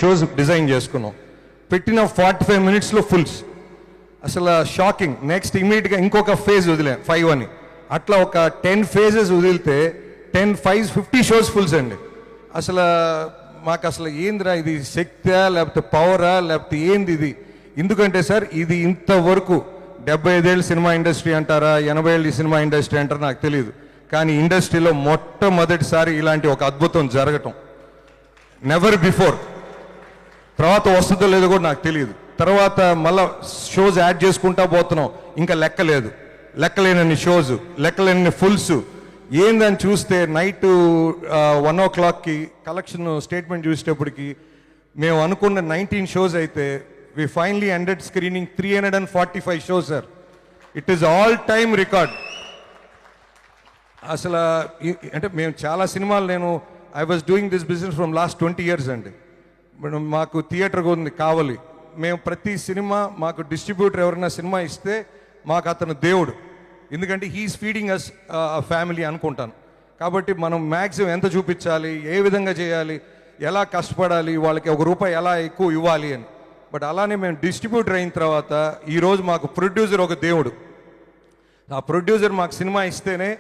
Shows design చేసుకున్నాం. పెట్టిన 45 minutesలో fulls. అసలు షాకింగ్. నెక్స్ట్ ఇమీడియట్గా ఇంకొక ఫేజ్ వదిలేం 5 అని. అట్లా ఒక 10 phases వదిలితే 10 5 50 shows ఫుల్స్ అండి. అసలు మాకు అసలు ఏందిరా ఇది, శక్తా లేకపోతే పవరా లేకపోతే ఏంది ఇది? ఎందుకంటే సార్ ఇది ఇంతవరకు 75 ఏళ్ళ సినిమా ఇండస్ట్రీ అంటారా 80 ఏళ్ళ సినిమా ఇండస్ట్రీ అంటారా నాకు తెలియదు, కానీ ఇండస్ట్రీలో మొట్టమొదటిసారి ఇలాంటి ఒక అద్భుతం జరగటం. Never before. తర్వాత వస్తుందో లేదో కూడా నాకు తెలియదు. తర్వాత మళ్ళా షోస్ యాడ్ చేసుకుంటా పోతున్నాం, ఇంకా లెక్కలేదు. లెక్కలేనన్ని షోస్, లెక్కలేనన్ని ఫుల్స్. ఏందని చూస్తే నైట్ 1 o'clockకి కలెక్షన్ స్టేట్మెంట్ చూసేటప్పటికి మేము అనుకున్న 19 shows అయితే we finally ended screening 345 shows sir. It is all time record. అసలు అంటే మేము చాలా సినిమాలు, నేను I was doing this business from last 20 years అండి. మాకు థియేటర్ ఉంది కావాలి. మేము ప్రతి సినిమా, మాకు డిస్ట్రిబ్యూటర్ ఎవరైనా సినిమా ఇస్తే మాకు అతను దేవుడు. ఎందుకంటే హీఈస్ ఫీడింగ్ అస్ ఫ్యామిలీ అనుకుంటాను. కాబట్టి మనం మ్యాక్సిమం ఎంత చూపించాలి, ఏ విధంగా చేయాలి, ఎలా కష్టపడాలి, వాళ్ళకి ₹1 ఎలా ఎక్కువ ఇవ్వాలి అని. బట్ అలానే మేము డిస్ట్రిబ్యూటర్ అయిన తర్వాత ఈరోజు మాకు ప్రొడ్యూసర్ ఒక దేవుడు. ఆ ప్రొడ్యూసర్ మాకు సినిమా ఇస్తేనే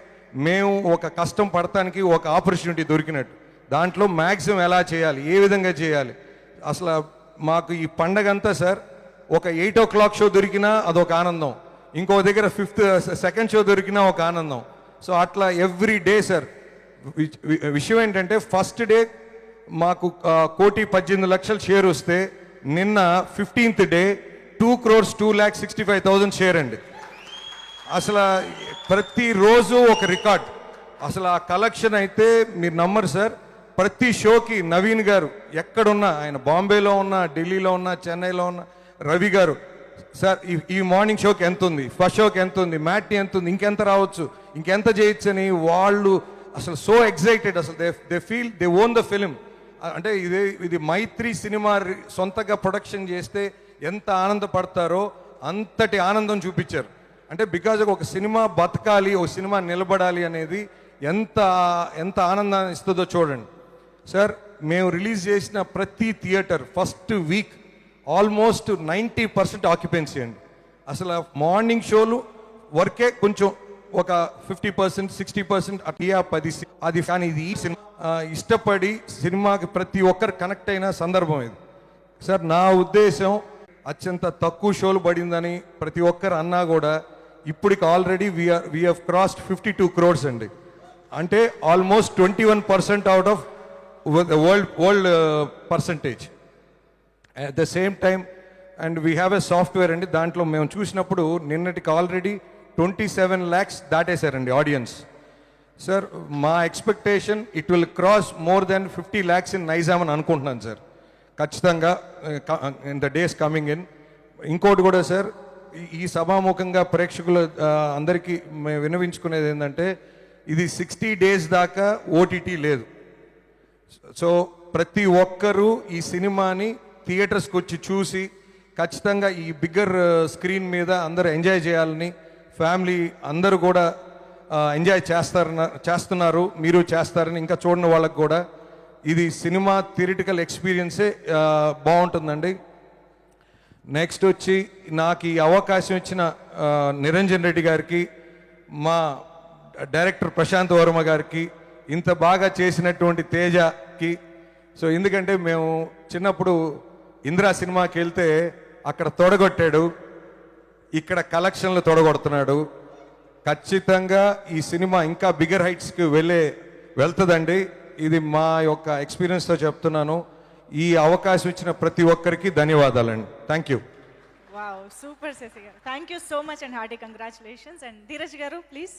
మేము ఒక కష్టం పడటానికి ఒక ఆపర్చునిటీ దొరికినట్టు. దాంట్లో మ్యాక్సిమం ఎలా చేయాలి, ఏ విధంగా చేయాలి. అసలు మాకు ఈ పండగ అంతా సార్ ఒక 8 o'clock షో దొరికినా అదొక ఆనందం, ఇంకో దగ్గర 2nd షో దొరికినా ఒక ఆనందం. సో అట్లా ఎవ్రీ డే సార్. విషయం ఏంటంటే ఫస్ట్ డే మాకు 1,18,00,000 షేర్ వస్తే నిన్న 15th డే 2,02,65,000 షేర్ అండి. అసలు ప్రతిరోజు ఒక రికార్డ్. అసలు ఆ కలెక్షన్ అయితే మీరు నమ్మరు సార్. ప్రతి షోకి నవీన్ గారు ఎక్కడున్నా, ఆయన బాంబేలో ఉన్నా, ఢిల్లీలో ఉన్నా, చెన్నైలో ఉన్నా, రవి గారు సార్ ఈ మార్నింగ్ షోకి ఎంత ఉంది, ఫస్ట్ షోకి ఎంత ఉంది, మ్యాట్ని ఎంత ఉంది, ఇంకెంత రావచ్చు, ఇంకెంత చేయొచ్చు అని వాళ్ళు అసలు సో ఎక్సైటెడ్. అసలు they feel they own the film. అంటే ఇది మైత్రి సినిమా సొంతగా ప్రొడక్షన్ చేస్తే ఎంత ఆనందపడతారో అంతటి ఆనందం చూపించారు. అంటే బికాజ్ ఒక సినిమా బతకాలి, ఒక సినిమా నిలబడాలి అనేది ఎంత ఆనందాన్ని ఇస్తుందో చూడండి సార్. మేము రిలీజ్ చేసిన ప్రతి theatre first week almost 90% occupancy అండి. అసలు మార్నింగ్ షోలు వర్కే కొంచెం ఒక 50% 60% అట్లా 10 అది. కానీ ఇది ఈ సినిమా ఇష్టపడి సినిమాకి ప్రతి ఒక్కరు కనెక్ట్ అయిన సందర్భం ఇది సార్. నా ఉద్దేశం అత్యంత తక్కువ షోలు పడిందని ప్రతి ఒక్కరు అన్నా కూడా ఇప్పటికి already we have crossed 52 crores అండి. అంటే almost 21% out of world percentage. At the same time and we have a software అండి. దాంట్లో మేము చూసినప్పుడు నిన్నటికి ఆల్రెడీ 27 lakhs దాటేశారండి ఆడియన్స్. సార్ మా expectation it will cross more than 50 lakhs in Nizam అని అనుకుంటున్నాను సార్. ఖచ్చితంగా in the days coming in. ఇంకోటి కూడా సార్, ఈ సభాముఖంగా ప్రేక్షకులు అందరికీ మేము వినవించుకునేది ఏంటంటే ఇది 60 days దాకా ఓటీటీ లేదు. సో ప్రతి ఒక్కరూ ఈ సినిమాని థియేటర్స్కి వచ్చి చూసి ఖచ్చితంగా ఈ బిగ్గర్ స్క్రీన్ మీద అందరూ ఎంజాయ్ చేయాలని, ఫ్యామిలీ అందరూ కూడా ఎంజాయ్ చేస్తున్నారు, మీరు చేస్తారని, ఇంకా చూడని వాళ్ళకు కూడా ఇది సినిమా థియరిటికల్ ఎక్స్పీరియన్సే బాగుంటుందండి. నెక్స్ట్ వచ్చి నాకు ఈ అవకాశం ఇచ్చిన నిరంజన్ రెడ్డి గారికి, మా డైరెక్టర్ ప్రశాంత్ వర్మ గారికి, ఇంత బాగా చేసినటువంటి తేజకి. సో ఎందుకంటే మేము చిన్నప్పుడు ఇందిరా సినిమాకి వెళ్తే అక్కడ తొడగొట్టాడు, ఇక్కడ కలెక్షన్లు తొడగొడుతున్నాడు. ఖచ్చితంగా ఈ సినిమా ఇంకా బిగ్గర్ హైట్స్కి వెళ్తుందండి. ఇది మా యొక్క ఎక్స్పీరియన్స్తో చెప్తున్నాను. ఈ అవకాశం ఇచ్చిన ప్రతి ఒక్కరికి ధన్యవాదాలండి. Thank you. Wow, super Shashi garu. Thank you so much and hearty congratulations. And Dheeraj garu please.